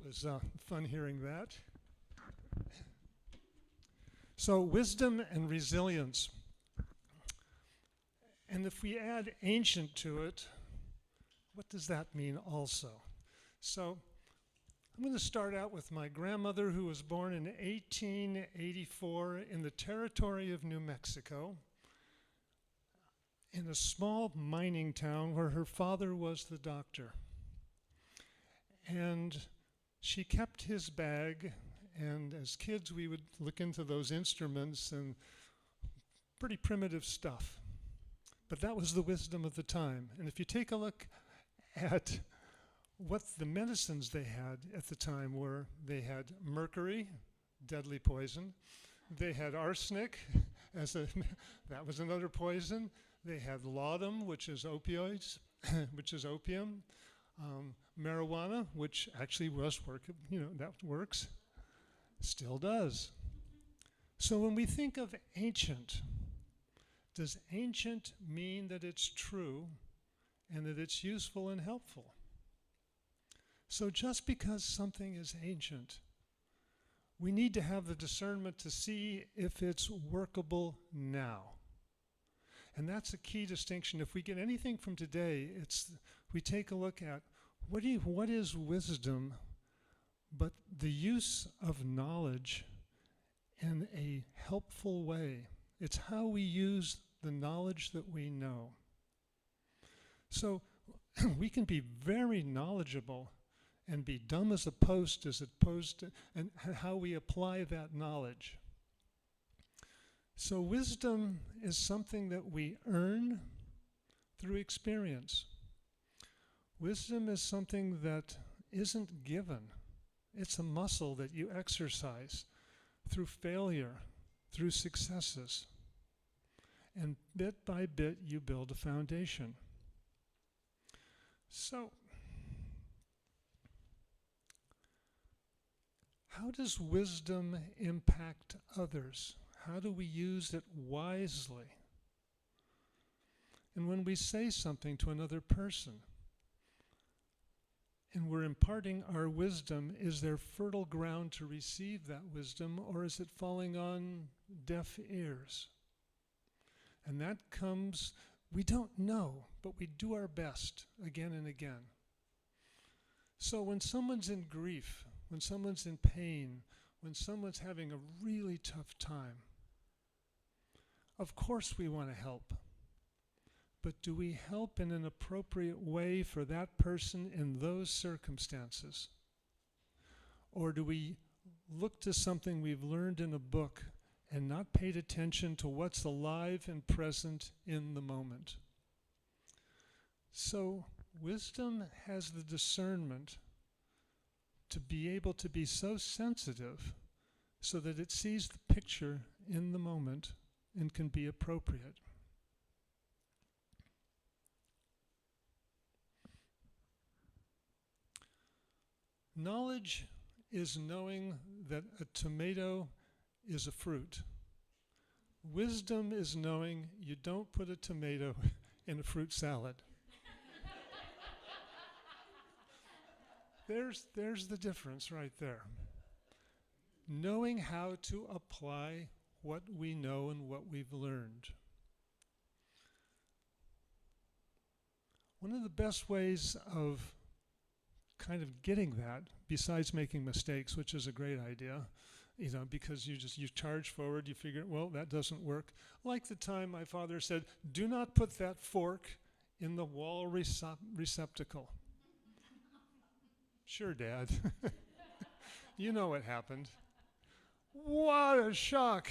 It was fun hearing that. So wisdom and resilience. And if we add ancient to it, what does that mean also? So I'm going to start out with my grandmother, who was born in 1884 in the territory of New Mexico, in a small mining town where her father was the doctor. And she kept his bag, and as kids we would look into those instruments and pretty primitive stuff. But that was the wisdom of the time. And if you take a look at what the medicines they had at the time were, they had mercury, deadly poison. They had arsenic, that was another poison. They had laudanum, which is opioids, which is opium. Marijuana, which actually was that works, still does. So when we think of ancient, does ancient mean that it's true and that it's useful and helpful? So just because something is ancient, we need to have the discernment to see if it's workable now. And that's a key distinction. If we get anything from today, we take a look at what is wisdom, but the use of knowledge in a helpful way. It's how we use the knowledge that we know. So we can be very knowledgeable and be dumb as a post and how we apply that knowledge. So wisdom is something that we earn through experience. Wisdom is something that isn't given. It's a muscle that you exercise through failure, through successes. And bit by bit, you build a foundation. So, how does wisdom impact others? How do we use it wisely? And when we say something to another person, and we're imparting our wisdom, is there fertile ground to receive that wisdom, or is it falling on deaf ears? And that comes, we don't know, but we do our best again and again. So when someone's in grief, when someone's in pain, when someone's having a really tough time, of course we want to help. But do we help in an appropriate way for that person in those circumstances? Or do we look to something we've learned in a book and not paid attention to what's alive and present in the moment? So wisdom has the discernment to be able to be so sensitive so that it sees the picture in the moment and can be appropriate. Knowledge is knowing that a tomato is a fruit. Wisdom is knowing you don't put a tomato in a fruit salad. There's the difference right there. Knowing how to apply what we know and what we've learned. One of the best ways of kind of getting that, besides making mistakes, which is a great idea, because you charge forward, you figure, well, that doesn't work. Like the time my father said, do not put that fork in the wall receptacle. Sure, Dad. You know what happened. What a shock.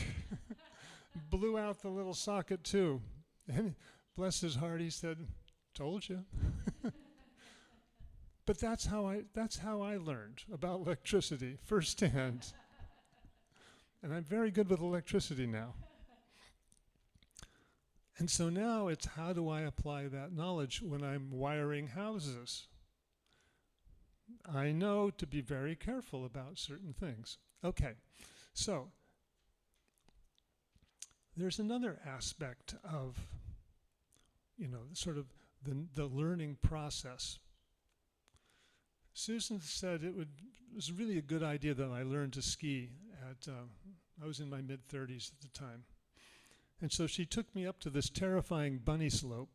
Blew out the little socket too. And bless his heart, he said, told you. But that's how I learned about electricity, firsthand. And I'm very good with electricity now. And so now it's how do I apply that knowledge when I'm wiring houses? I know to be very careful about certain things. Okay, so there's another aspect of, sort of the learning process. Susan said it was really a good idea that I learn to ski I was in my mid-30s at the time. And so she took me up to this terrifying bunny slope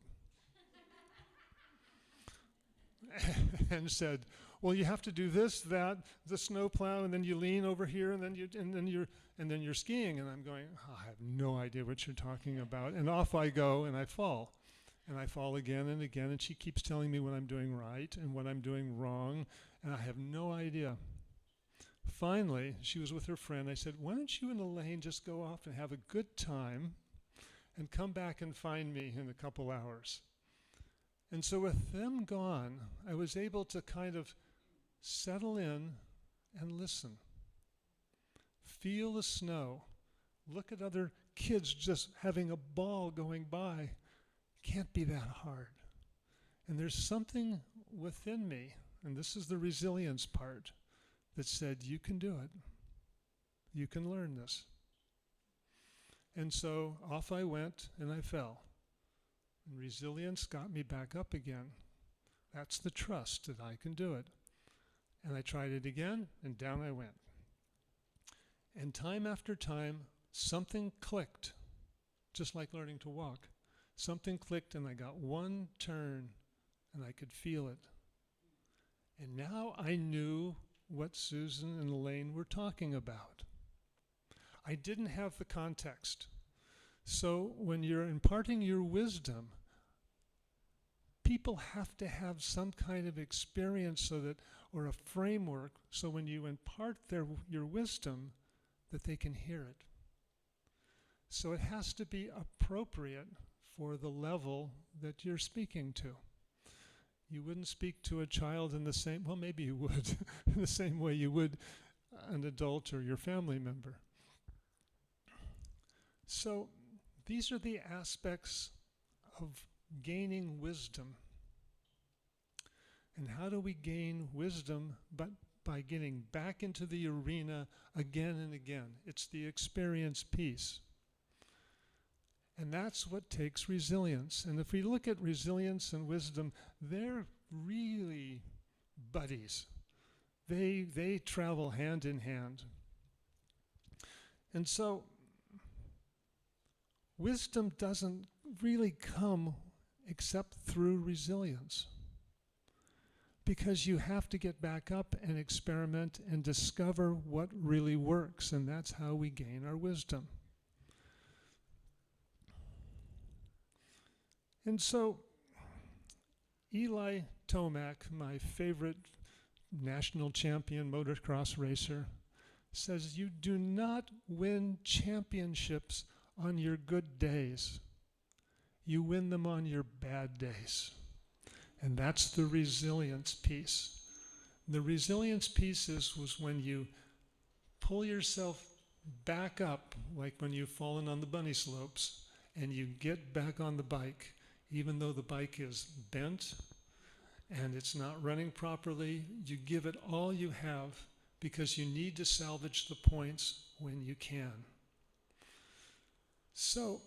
and said, well, you have to do this, that, the snow plow, and then you lean over here, and then you're skiing. And I'm going, oh, I have no idea what you're talking about. And off I go, and I fall. And I fall again and again, and she keeps telling me what I'm doing right and what I'm doing wrong, and I have no idea. Finally, she was with her friend. I said, why don't you and Elaine just go off and have a good time and come back and find me in a couple hours? And so with them gone, I was able to kind of settle in and listen. Feel the snow. Look at other kids just having a ball going by. Can't be that hard. And there's something within me, and this is the resilience part, that said, you can do it. You can learn this. And so off I went and I fell. And resilience got me back up again. That's the trust that I can do it. And I tried it again, and down I went. And time after time, something clicked, just like learning to walk. Something clicked, and I got one turn, and I could feel it. And now I knew what Susan and Elaine were talking about. I didn't have the context. So when you're imparting your wisdom, people have to have some kind of experience so that, or a framework, so when you impart your wisdom, that they can hear it. So it has to be appropriate for the level that you're speaking to. You wouldn't speak to a child in the same, well, maybe you would, in the same way you would an adult or your family member. So these are the aspects of gaining wisdom. And how do we gain wisdom? But by getting back into the arena again and again. It's the experience piece. And that's what takes resilience. And if we look at resilience and wisdom, they're really buddies. They travel hand in hand. And so wisdom doesn't really come except through resilience. Because you have to get back up and experiment and discover what really works. And that's how we gain our wisdom. And so, Eli Tomac, my favorite national champion motocross racer, says you do not win championships on your good days. You win them on your bad days. And that's the resilience piece. The resilience piece was when you pull yourself back up, like when you've fallen on the bunny slopes, and you get back on the bike. Even though the bike is bent and it's not running properly, you give it all you have because you need to salvage the points when you can. So,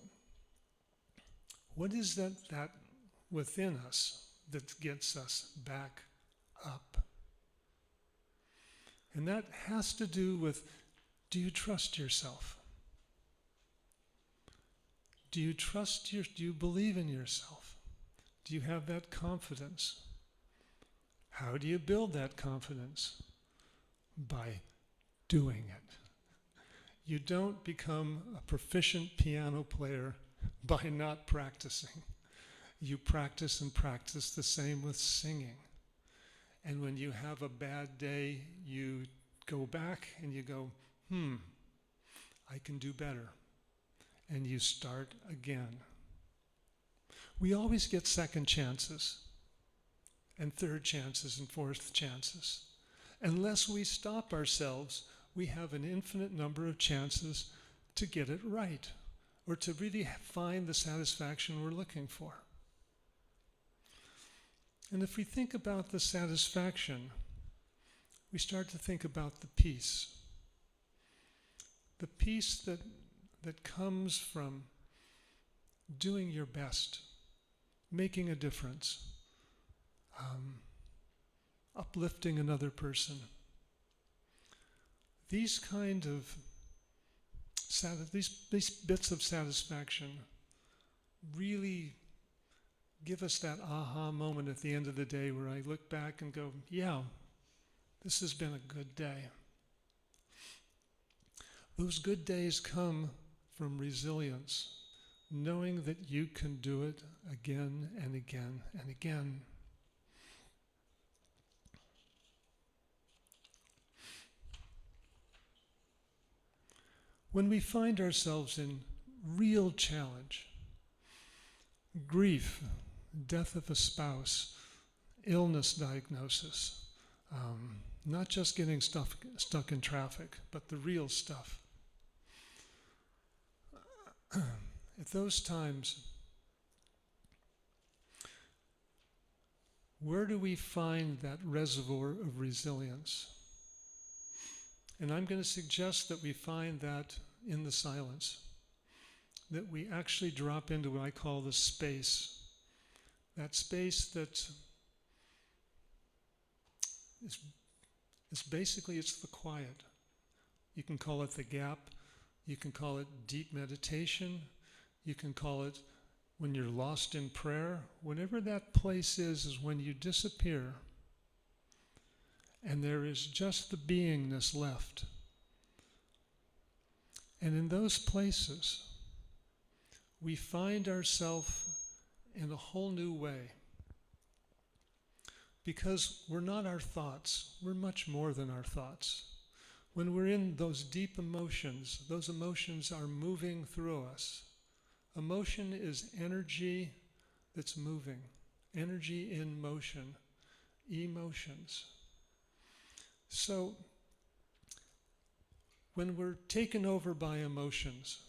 what is that within us that gets us back up? And that has to do with, do you trust yourself? Do you do you believe in yourself? Do you have that confidence? How do you build that confidence? By doing it. You don't become a proficient piano player by not practicing. You practice and practice. The same with singing. And when you have a bad day, you go back and you go, I can do better. And you start again. We always get second chances, and third chances, and fourth chances. Unless we stop ourselves, we have an infinite number of chances to get it right, or to really find the satisfaction we're looking for. And if we think about the satisfaction, we start to think about the peace. The peace that comes from doing your best, making a difference, uplifting another person. These kind of these bits of satisfaction really give us that aha moment at the end of the day where I look back and go, yeah, this has been a good day. Those good days come from resilience, knowing that you can do it again and again and again. When we find ourselves in real challenge, grief, death of a spouse, illness diagnosis, not just getting stuck in traffic, but the real stuff. At those times, where do we find that reservoir of resilience? And I'm going to suggest that we find that in the silence, that we actually drop into what I call the space. That space that is basically, it's the quiet. You can call it the gap. You can call it deep meditation. You can call it when you're lost in prayer. Whatever that place is when you disappear and there is just the beingness left. And in those places, we find ourselves in a whole new way. Because we're not our thoughts, we're much more than our thoughts. When we're in those deep emotions, those emotions are moving through us. Emotion is energy that's moving, energy in motion, emotions. So, when we're taken over by emotions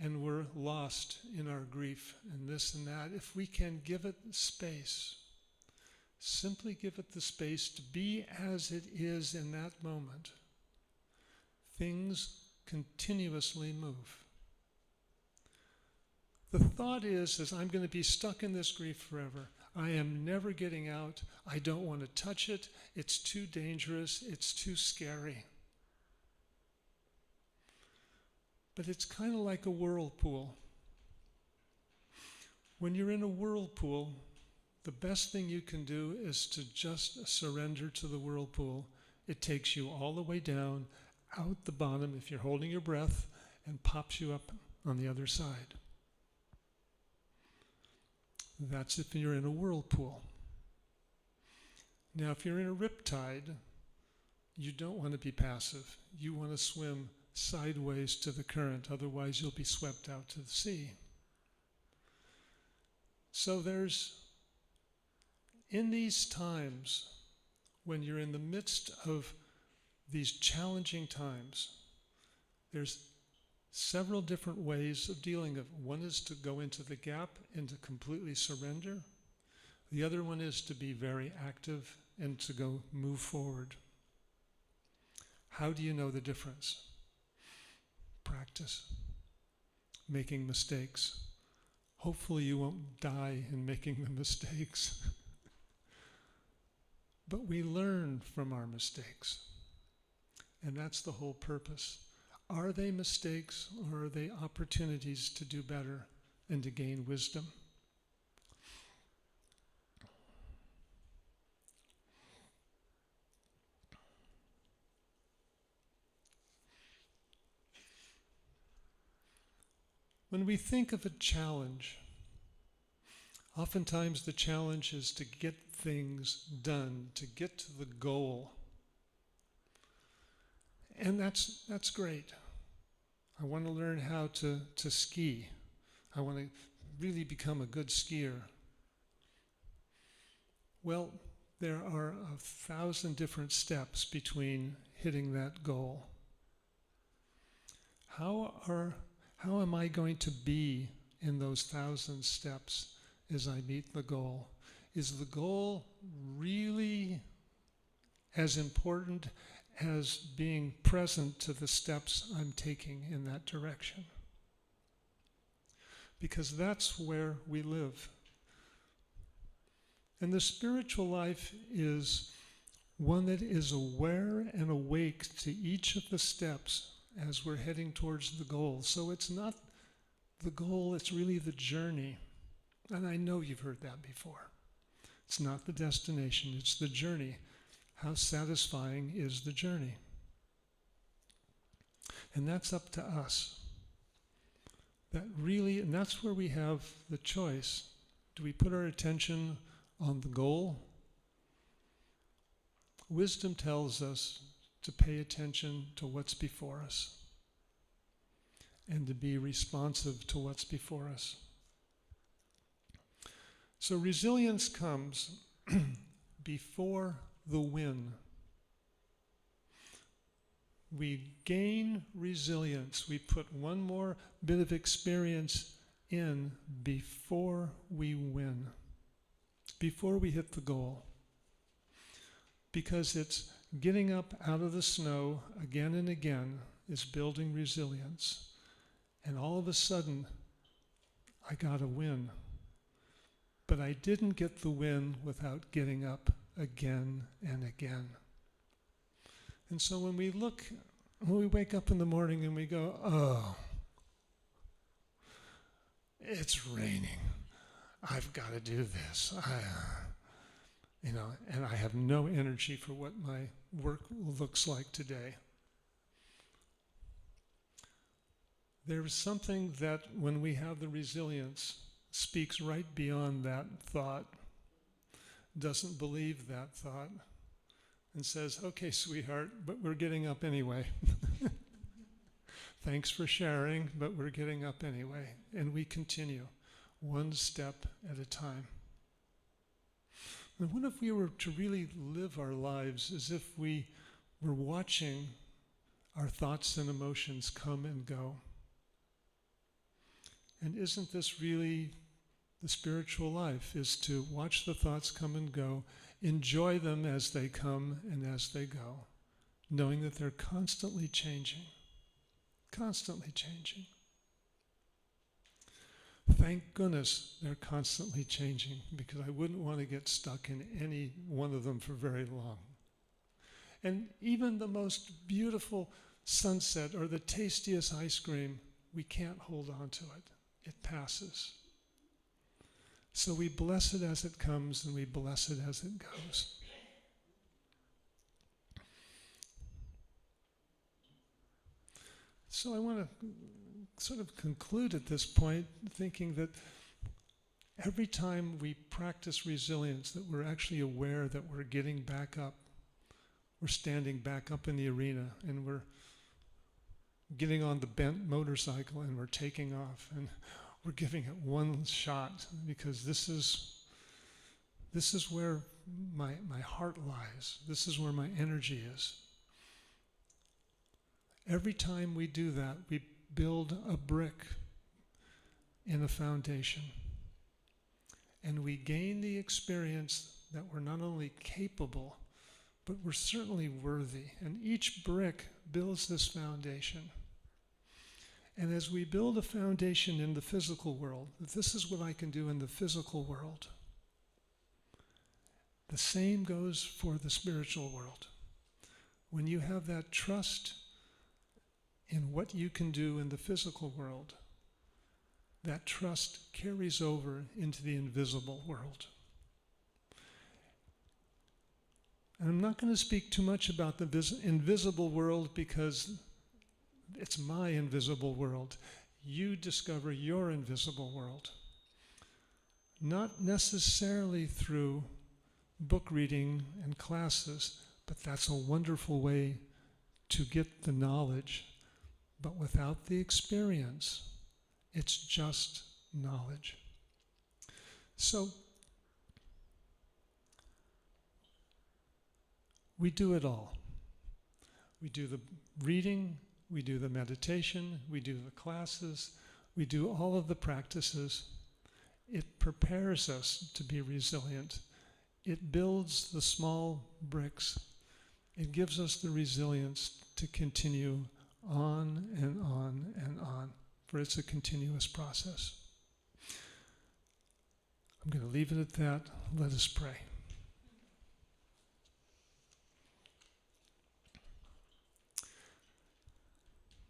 and we're lost in our grief and this and that, if we can give it space, simply give it the space to be as it is in that moment, things continuously move. The thought is I'm going to be stuck in this grief forever. I am never getting out. I don't want to touch it. It's too dangerous. It's too scary. But it's kind of like a whirlpool. When you're in a whirlpool, the best thing you can do is to just surrender to the whirlpool. It takes you all the way down, out the bottom if you're holding your breath, and pops you up on the other side. That's if you're in a whirlpool. Now, if you're in a riptide, you don't want to be passive. You want to swim sideways to the current, otherwise you'll be swept out to the sea. So in these times, when you're in the midst of these challenging times, there's several different ways of dealing with it. One is to go into the gap and to completely surrender. The other one is to be very active and to go move forward. How do you know the difference? Practice. Making mistakes. Hopefully you won't die in making the mistakes. But we learn from our mistakes. And that's the whole purpose. Are they mistakes or are they opportunities to do better and to gain wisdom? When we think of a challenge, oftentimes the challenge is to get things done, to get to the goal. And that's great. I want to learn how to ski. I want to really become a good skier. Well, there are 1,000 different steps between hitting that goal. How am I going to be in those 1,000 steps as I meet the goal? Is the goal really as important as being present to the steps I'm taking in that direction? Because that's where we live. And the spiritual life is one that is aware and awake to each of the steps as we're heading towards the goal. So it's not the goal, it's really the journey. And I know you've heard that before. It's not the destination, it's the journey. How satisfying is the journey? And that's up to us. And that's where we have the choice. Do we put our attention on the goal? Wisdom tells us to pay attention to what's before us and to be responsive to what's before us. So resilience comes before the win. We gain resilience. We put one more bit of experience in before we win, before we hit the goal. Because it's getting up out of the snow again and again is building resilience. And all of a sudden, I got a win. But I didn't get the win without getting up again and again. And so when we wake up in the morning and we go, oh, it's raining. I've got to do this. And I have no energy for what my work looks like today. There's something that when we have the resilience speaks right beyond that thought, doesn't believe that thought, and says, okay, sweetheart, but we're getting up anyway. Thanks for sharing, but we're getting up anyway. And we continue, one step at a time. And what if we were to really live our lives as if we were watching our thoughts and emotions come and go? And isn't this really the spiritual life, is to watch the thoughts come and go, enjoy them as they come and as they go, knowing that they're constantly changing, constantly changing. Thank goodness they're constantly changing, because I wouldn't want to get stuck in any one of them for very long. And even the most beautiful sunset or the tastiest ice cream, we can't hold on to it. It passes. So we bless it as it comes and we bless it as it goes. So I want to sort of conclude at this point thinking that every time we practice resilience, that we're actually aware that we're getting back up. We're standing back up in the arena and we're getting on the bent motorcycle and we're taking off and we're giving it one shot, because this is where my heart lies. This is where my energy is. Every time we do that, we build a brick in a foundation. And we gain the experience that we're not only capable, but we're certainly worthy. And each brick builds this foundation. And as we build a foundation in the physical world, this is what I can do in the physical world. The same goes for the spiritual world. When you have that trust in what you can do in the physical world, that trust carries over into the invisible world. And I'm not going to speak too much about the invisible world, because it's my invisible world. You discover your invisible world. Not necessarily through book reading and classes, but that's a wonderful way to get the knowledge. But without the experience, it's just knowledge. So we do it all. We do the reading, we do the meditation, we do the classes, we do all of the practices. It prepares us to be resilient. It builds the small bricks. It gives us the resilience to continue on and on and on, for it's a continuous process. I'm going to leave it at that. Let us pray.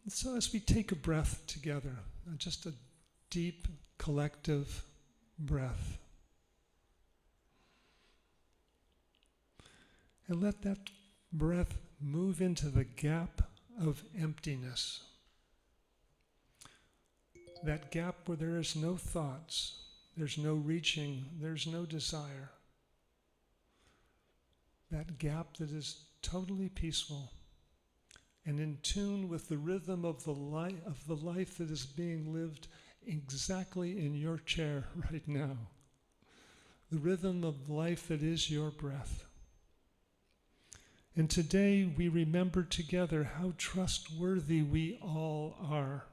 So as we take a breath together, just a deep collective breath, and let that breath move into the gap of emptiness. That gap where there is no thoughts, there's no reaching, there's no desire. That gap that is totally peaceful and in tune with the rhythm of the life that is being lived exactly in your chair right now. The rhythm of life that is your breath. And today we remember together how trustworthy we all are,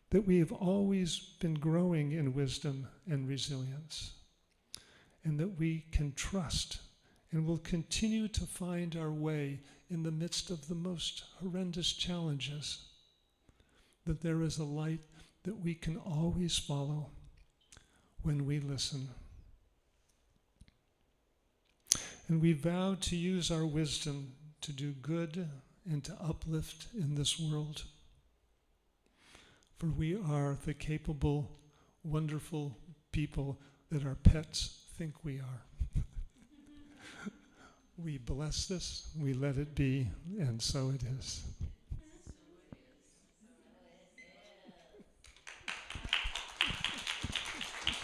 that we have always been growing in wisdom and resilience, and that we can trust and will continue to find our way in the midst of the most horrendous challenges, that there is a light that we can always follow when we listen. And we vow to use our wisdom to do good and to uplift in this world. For we are the capable, wonderful people that our pets think we are. We bless this, we let it be, and so it is.